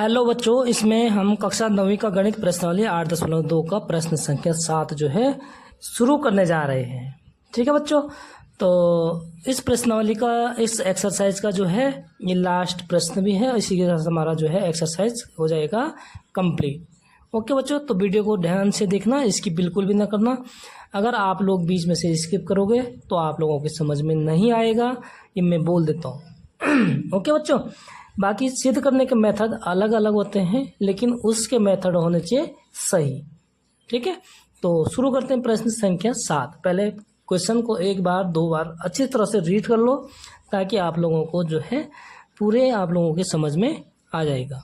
Hello बच्चों, इसमें हम कक्षा 9वीं का गणित प्रश्नावली 8.2 का प्रश्न संख्या 7 जो है शुरू करने जा रहे हैं। ठीक है बच्चों, तो इस प्रश्नावली का इस एक्सरसाइज का जो है ये लास्ट प्रश्न भी है। इसी के साथ हमारा जो है एक्सरसाइज हो जाएगा कंप्लीट। ओके बच्चों, तो वीडियो को ध्यान से देखना, इसकी बिल्कुल भी ना करना। अगर आप लोग बीच में से स्किप करोगे तो आप लोगों की समझ में नहीं आएगा, ये मैं बोल देता हूँ। ओके बच्चों, बाकी सिद्ध करने के मेथड अलग अलग होते हैं, लेकिन उसके मेथड होने चाहिए सही। ठीक है, तो शुरू करते हैं प्रश्न संख्या 7। पहले क्वेश्चन को एक बार दो बार अच्छी तरह से रीड कर लो, ताकि आप लोगों को जो है पूरे आप लोगों के समझ में आ जाएगा।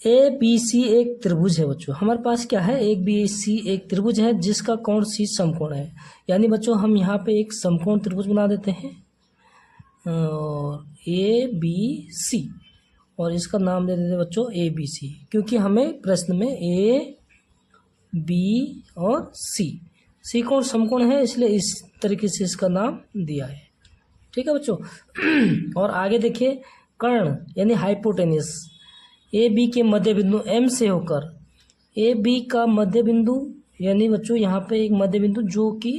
ए बी सी एक त्रिभुज है बच्चों। हमारे पास क्या है, एक बी सी एक त्रिभुज है जिसका कोण सी समकोण है। यानी बच्चों हम यहाँ पे एक समकोण त्रिभुज बना देते हैं, ए बी सी, और इसका नाम दे देते हैं बच्चों ए बी सी, क्योंकि हमें प्रश्न में ए बी और सी कोण समकोण है, इसलिए इस तरीके से इसका नाम दिया है। ठीक है बच्चों। और आगे देखिए, कर्ण यानी हाइपोटेनियस ए बी के मध्य बिंदु एम से होकर, ए बी का मध्य बिंदु यानी बच्चों यहाँ पे एक मध्य बिंदु जो कि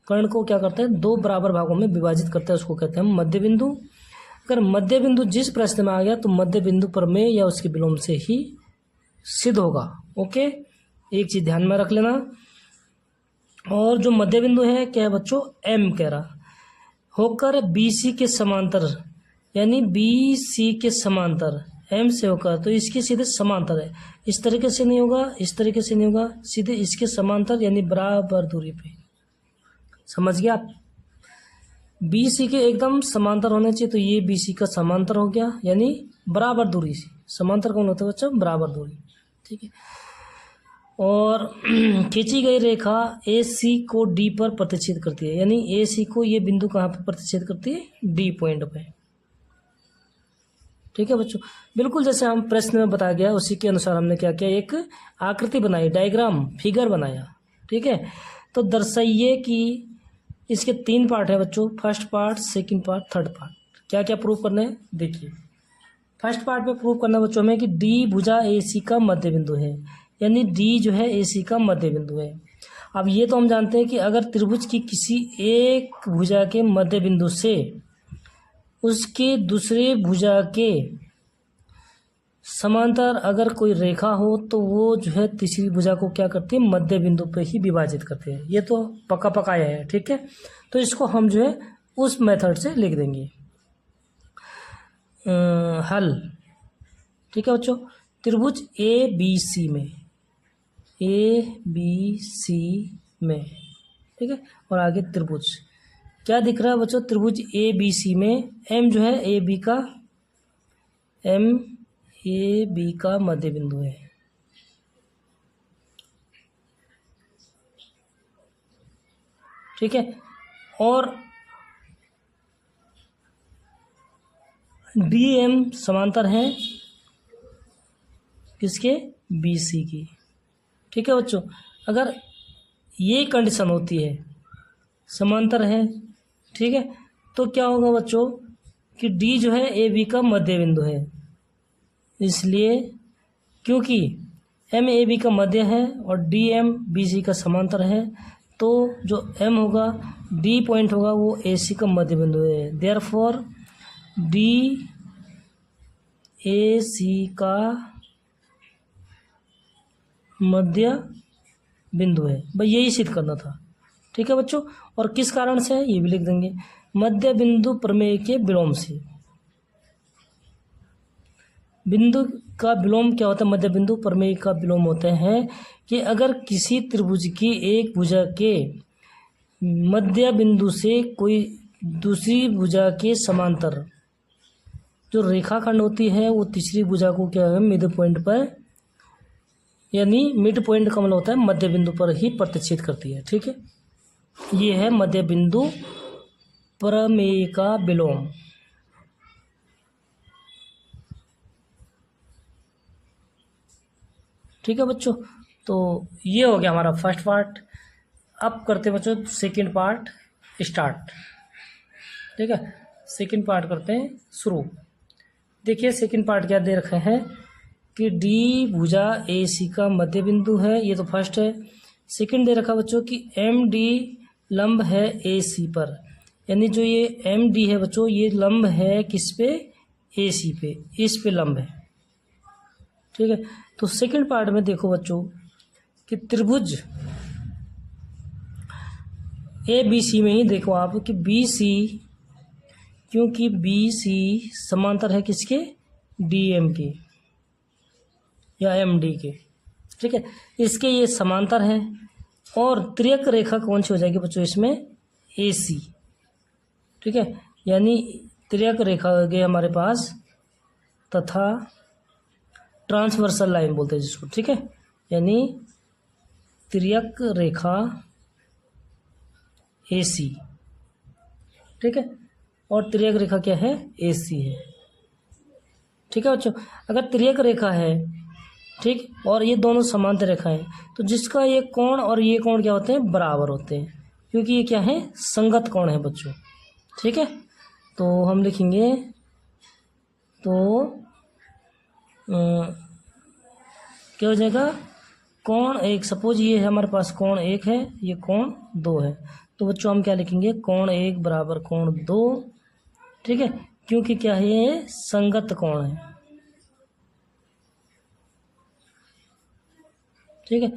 कर्ण को क्या करता है, दो बराबर भागों में विभाजित करता है, उसको कहते हैं मध्य बिंदु। अगर मध्य बिंदु जिस प्रश्न में आ गया तो मध्य बिंदु प्रमेय या उसके विलोम से ही सिद्ध होगा। ओके, एक चीज ध्यान में रख लेना। और जो मध्य बिंदु है क्या है बच्चों, एम कह रहा, होकर बी सी के समांतर, यानी बी सी के समांतर एम से होकर, तो इसके सीधे समांतर है। इस तरीके से नहीं होगा, इस तरीके से नहीं होगा, सीधे इसके समांतर यानी बराबर दूरी पे। समझ गया आप? बी सी के एकदम समांतर होने चाहिए, तो ये बी सी का समांतर हो गया, यानी बराबर दूरी से। समांतर कौन होता है बच्चों, बराबर दूरी। ठीक है, और खींची गई रेखा ए सी को डी पर प्रतिच्छेद करती है, यानी ए सी को ये बिंदु कहाँ पर प्रतिच्छेद करती है, डी पॉइंट पे। ठीक है बच्चों, बिल्कुल जैसे हम प्रश्न में बताया गया उसी के अनुसार हमने क्या किया, एक आकृति बनाई, डायग्राम फिगर बनाया। ठीक है, तो दर्शाइए कि इसके 3 पार्ट है बच्चों, first part, second part, third part. क्या क्या प्रूव करना है देखिए। फर्स्ट पार्ट में प्रूव करना बच्चों में कि डी भुजा ए सी का मध्य बिंदु है, यानी डी जो है ए सी का मध्य बिंदु है। अब ये तो हम जानते हैं कि अगर त्रिभुज की किसी एक भुजा के मध्य बिंदु से उसके दूसरे भुजा के समांतर अगर कोई रेखा हो तो वो जो है तीसरी भुजा को क्या करती है, मध्य बिंदु पे ही विभाजित करते हैं। ये तो पक्का पकाया है। ठीक है, तो इसको हम जो है उस मेथड से लिख देंगे। हल। ठीक है बच्चों, त्रिभुज ए बी सी में, ए बी सी में, ठीक है, और आगे त्रिभुज क्या दिख रहा है बच्चों, त्रिभुज ए बी सी में एम जो है ए बी का, एम ए बी का मध्य बिंदु है। ठीक है, और डी एम समांतर है किसके, बी सी की। ठीक है बच्चों, अगर ये कंडीशन होती है, समांतर है, ठीक है, तो क्या होगा बच्चों कि डी जो है ए बी का मध्य बिंदु है, इसलिए क्योंकि एम ए बी का मध्य है और डी एम बी सी का समांतर है, तो जो एम होगा, डी पॉइंट होगा, वो ए सी का मध्य बिंदु है। देयरफॉर डी ए सी का मध्य बिंदु है। भाई यही सिद्ध करना था। ठीक है बच्चों, और किस कारण से ये भी लिख देंगे, मध्य बिंदु प्रमेय के विलोम से। बिंदु का विलोम क्या होता है, मध्य बिंदु प्रमेय का विलोम होते हैं कि अगर किसी त्रिभुज की एक भुजा के मध्य बिंदु से कोई दूसरी भुजा के समांतर जो रेखाखंड होती है, वो तीसरी भुजा को क्या है, मिड पॉइंट पर, यानी मिड पॉइंट का मतलब होता है मध्य बिंदु पर ही प्रतिच्छेद करती है। ठीक है, ये है मध्य बिंदु प्रमेय का विलोम। ठीक है बच्चों, तो ये हो गया हमारा फर्स्ट पार्ट। अब करते हैं बच्चों सेकंड पार्ट स्टार्ट। ठीक है, सेकंड पार्ट करते हैं शुरू। देखिए सेकंड पार्ट क्या दे रखा है कि डी भुजा ए सी का मध्य बिंदु है, ये तो फर्स्ट है। सेकंड दे रखा बच्चों कि एम डी लंब है ए सी पर, यानी जो ये एम डी है बच्चों ये लंब है किस पे, ए सी पे, इस पे लंब है। ठीक है, तो सेकंड पार्ट में देखो बच्चों कि त्रिभुज ए बी सी में ही देखो आप कि बी सी, क्योंकि बी सी समांतर है किसके, डी एम के या एम डी के। ठीक है, इसके ये समांतर है और तिर्यक रेखा कौन सी हो जाएगी बच्चों इसमें, ए सी। ठीक है, यानी तिर्यक रेखा हो गई हमारे पास तथा ट्रांसवर्सल लाइन बोलते हैं जिसको। ठीक है, यानी तिर्यक रेखा ए सी। ठीक है, और तिर्यक रेखा क्या है, ए सी है। ठीक है बच्चों, अगर तिर्यक रेखा है ठीक और ये दोनों समांतर रेखाएं, तो जिसका ये कोण और ये कोण क्या होते हैं, बराबर होते हैं, क्योंकि ये क्या है, संगत कोण है बच्चों। ठीक है, तो हम लिखेंगे तो क्या हो जाएगा, कोण एक, सपोज ये है हमारे पास कोण एक है, ये कोण दो है, तो बच्चों हम क्या लिखेंगे, कोण एक बराबर कोण दो। ठीक है, क्योंकि क्या है, ये संगत कोण है। ठीक है,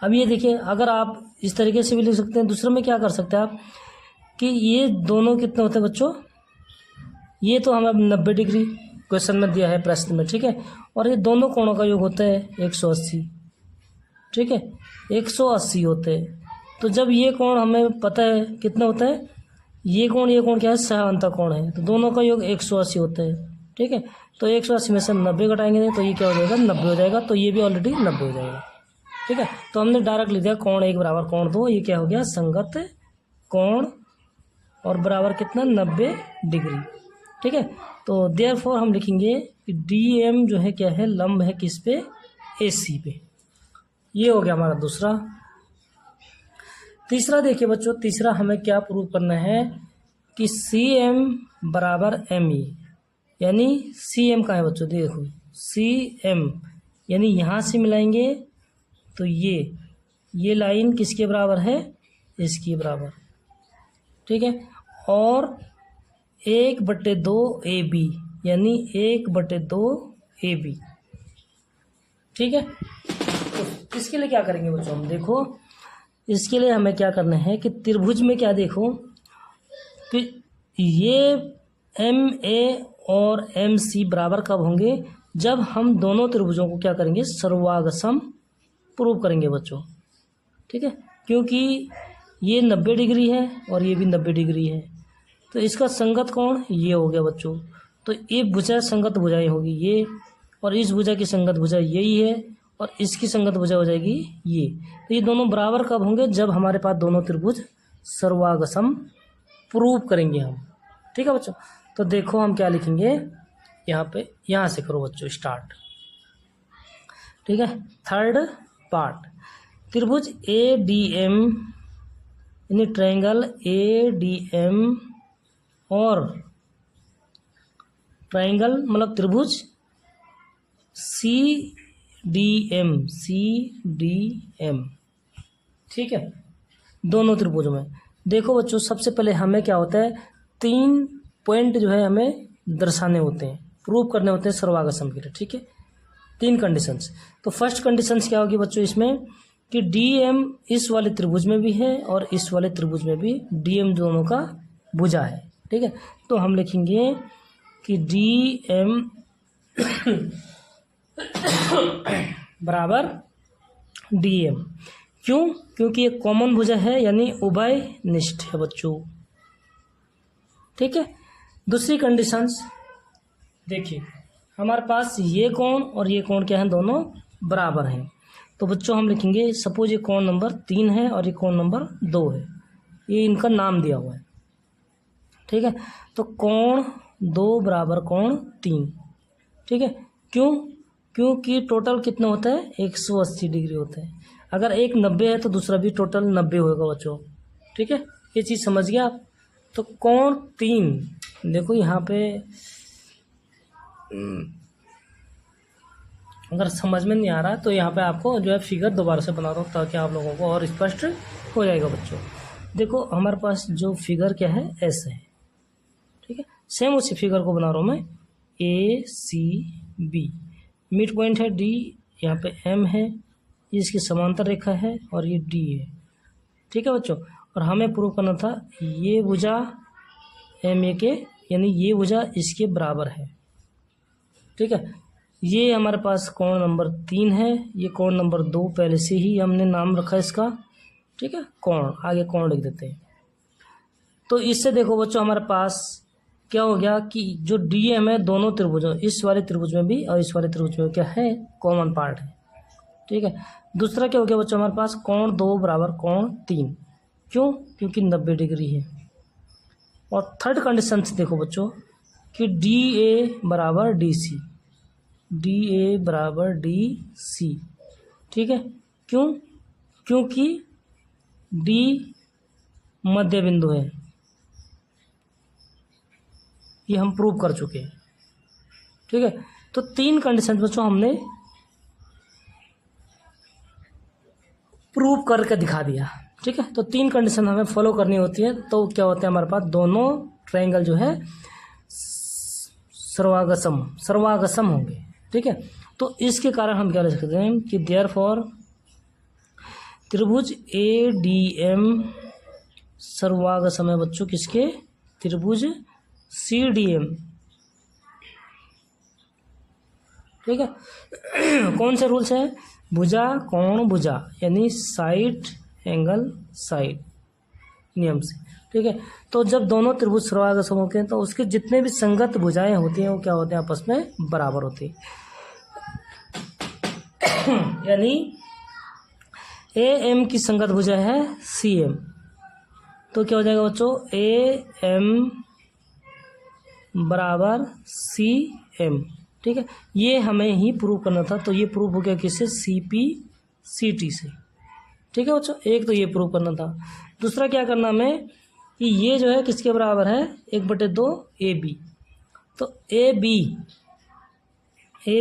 अब ये देखिए, अगर आप इस तरीके से भी लिख सकते हैं, दूसरे में क्या कर सकते हैं आप कि ये दोनों कितने होते हैं बच्चों, ये तो हमें 90 डिग्री क्वेश्चन में दिया है प्रश्न में। ठीक है, और ये दोनों कोणों का योग होता है 180। ठीक है, 180 होते हैं, तो जब ये कोण हमें पता है कितना होता है, ये कोण क्या है, सहाअंतर कोण है, तो दोनों का योग 180 होता है। ठीक है, तो 180 में से 90 घटाएंगे तो ये क्या हो जाएगा, 90 हो जाएगा, तो ये भी ऑलरेडी 90 हो जाएगा। ठीक है, तो हमने डायरेक्ट लिख दिया कोण एक बराबर कोण दो, ये क्या हो गया, संगत कोण, और बराबर कितना, 90 डिग्री। ठीक है, तो देयरफॉर हम लिखेंगे कि डी एम जो है क्या है, लंब है किस पे, ए सी पे। ये हो गया हमारा दूसरा। तीसरा देखिए बच्चों, तीसरा हमें क्या प्रूव करना है कि सी एम बराबर एम ई, यानी सी एम का है बच्चों, देखो सी एम, यानी यहाँ से मिलाएंगे तो ये लाइन किसके बराबर है, इसके बराबर। ठीक है, और 1/2 ए बी, यानी 1/2 ए बी। ठीक है, तो इसके लिए क्या करेंगे बच्चों, हम देखो इसके लिए हमें क्या करना है कि त्रिभुज में क्या देखो कि ये एम ए और एम सी बराबर कब होंगे, जब हम दोनों त्रिभुजों को क्या करेंगे, सर्वागसम प्रूव करेंगे बच्चों। ठीक है, क्योंकि ये 90 डिग्री है और ये भी 90 डिग्री है, तो इसका संगत कोण ये हो गया बच्चों, तो ये भुजा संगत भुजाएं होगी ये, और इस भुजा की संगत भुजा यही है, और इसकी संगत भुजा हो जाएगी ये। तो ये दोनों बराबर कब होंगे, जब हमारे पास दोनों त्रिभुज सर्वागसम प्रूव करेंगे हम। ठीक है बच्चों, तो देखो हम क्या लिखेंगे यहाँ पे, यहाँ से करो बच्चों स्टार्ट। ठीक है, थर्ड पार्ट, त्रिभुज ए डी एम, यानी ट्रायंगल ए डी एम और ट्रायंगल मतलब त्रिभुज सी डी एम। ठीक है, दोनों त्रिभुजों में देखो बच्चों, सबसे पहले हमें क्या होता है, 3 पॉइंट जो है हमें दर्शाने होते हैं, प्रूव करने होते हैं सर्वागसम के लिए। ठीक है, 3 कंडीशंस। तो फर्स्ट कंडीशंस क्या होगी बच्चों इसमें कि डी एम इस वाले त्रिभुज में भी है और इस वाले त्रिभुज में भी डी एम दोनों का भुजा है। ठीक है, तो हम लिखेंगे कि डी एम बराबर डी एम। क्यों, क्योंकि ये कॉमन भुजा है, यानी उभय निष्ठ है बच्चों। ठीक है, दूसरी कंडीशंस देखिए, हमारे पास ये कोण और ये कोण क्या है, दोनों बराबर हैं, तो बच्चों हम लिखेंगे सपोज ये कोण नंबर 3 है और ये कोण नंबर 2 है, ये इनका नाम दिया हुआ है। ठीक है, तो कोण 2 बराबर कोण 3। ठीक है, क्यों, क्योंकि टोटल कितना होता है, 180 डिग्री होता है। अगर एक 90 है तो दूसरा भी टोटल 90 होगा बच्चों। ठीक है, ये चीज़ समझ गया आप। तो कोण 3 देखो यहाँ पे अगर समझ में नहीं आ रहा तो यहाँ पे आपको जो है फिगर दोबारा से बना रहा हूँ ताकि आप लोगों को और स्पष्ट हो जाएगा बच्चों। देखो हमारे पास जो फिगर क्या है एस है, ठीक है। सेम उसी फिगर को बना रहा हूँ मैं, ए सी बी, मिड पॉइंट है डी, यहाँ पे एम है, ये इसकी समांतर रेखा है और ये डी है, ठीक है बच्चों। और हमें प्रूव करना था ये भुजा एम ए के यानी ये भुजा इसके बराबर है, ठीक है। ये हमारे पास कोण नंबर 3 है, ये कोण नंबर 2 पहले से ही हमने नाम रखा है इसका, ठीक है। कोण, आगे कोण लिख देते हैं। तो इससे देखो बच्चों हमारे पास क्या हो गया कि जो डी एम है दोनों त्रिभुजों, इस वाले त्रिभुज में भी और इस वाले त्रिभुज में क्या है, कॉमन पार्ट है, ठीक है। दूसरा क्या हो गया बच्चों हमारे पास कोण 2 बराबर कोण 3, क्यों, क्योंकि 90 डिग्री है। और थर्ड कंडीशन से देखो बच्चों कि डी ए बराबर डी सी, डी ए बराबर डी सी, ठीक है। क्यों, क्योंकि डी मध्य बिंदु है, ये हम प्रूव कर चुके हैं, ठीक है। तो 3 कंडीशन बच्चों हमने प्रूव करके दिखा दिया, ठीक है। तो 3 कंडीशन हमें फॉलो करनी होती है, तो क्या होता है हमारे पास दोनों ट्रायंगल जो है सर्वागसम होंगे, ठीक है। तो इसके कारण हम क्या लिख सकते हैं कि देयरफॉर त्रिभुज ए डी एम सर्वागसम है बच्चों किसके, त्रिभुज सी डी एम, ठीक है। कौन से रूल्स है, भुजा कोण भुजा यानी साइड एंगल साइड नियम से, ठीक है। तो जब दोनों त्रिभुज सर्वागसम होते हैं तो उसके जितने भी संगत भुजाएं होती हैं वो क्या होते हैं, आपस में बराबर होती हैं। यानी ए एम की संगत भुजा है सी एम, तो क्या हो जाएगा बच्चों, ए एम बराबर सी एम, ठीक है। ये हमें ही प्रूव करना था, तो ये प्रूव हो गया किससे, सी पी सी टी से, ठीक है बच्चों। एक तो ये प्रूव करना था, दूसरा क्या करना हमें कि ये जो है किसके बराबर है, 1/2 ए बी। तो ए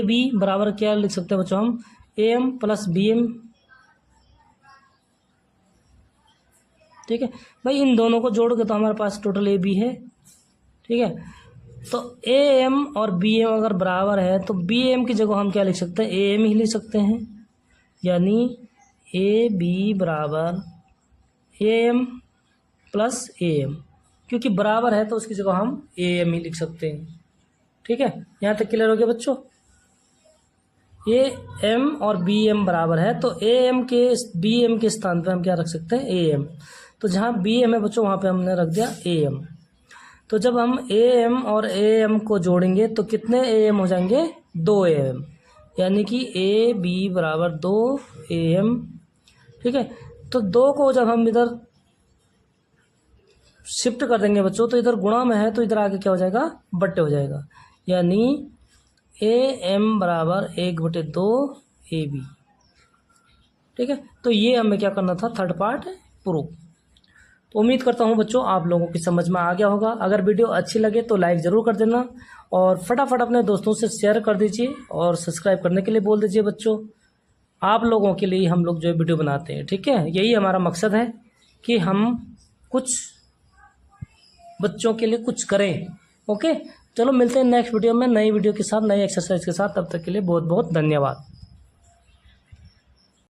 बी बराबर क्या लिख सकते हैं बच्चों हम, A M plus B M, ठीक है भाई। इन दोनों को जोड़ के तो हमारे पास टोटल ए बी है, ठीक है। तो ए एम और बी एम अगर बराबर है तो बी एम की जगह हम क्या लिख सकते हैं, ए एम ही लिख सकते हैं, यानी ए बी बराबर A M plus A M, क्योंकि बराबर है तो उसकी जगह हम ए एम ही लिख सकते हैं, ठीक है। यहाँ तक क्लियर हो गया बच्चों। ए एम और बी एम बराबर है तो ए एम के बी एम के स्थान पे हम क्या रख सकते हैं, ए एम। तो जहाँ बी एम है बच्चों वहाँ पे हमने रख दिया ए एम। तो जब हम ए एम और ए एम को जोड़ेंगे तो कितने ए एम हो जाएंगे, 2 ए एम, यानी कि ए बी बराबर 2 ए एम, ठीक है। तो 2 को जब हम इधर शिफ्ट कर देंगे बच्चों तो इधर गुणा में है तो इधर आगे क्या हो जाएगा, बट्टे हो जाएगा, यानी ए एम बराबर 1/2 ए बी, ठीक है। तो ये हमें क्या करना था, थर्ड पार्ट प्रूफ। तो उम्मीद करता हूँ बच्चों आप लोगों की समझ में आ गया होगा। अगर वीडियो अच्छी लगे तो लाइक ज़रूर कर देना और फटाफट अपने दोस्तों से शेयर कर दीजिए और सब्सक्राइब करने के लिए बोल दीजिए बच्चों। आप लोगों के लिए हम लोग जो है वीडियो बनाते हैं, ठीक है। यही हमारा मकसद है कि हम कुछ बच्चों के लिए कुछ करें। ओके, चलो मिलते हैं नेक्स्ट वीडियो में नई वीडियो के साथ, नई एक्सरसाइज के साथ। तब तक के लिए बहुत बहुत धन्यवाद।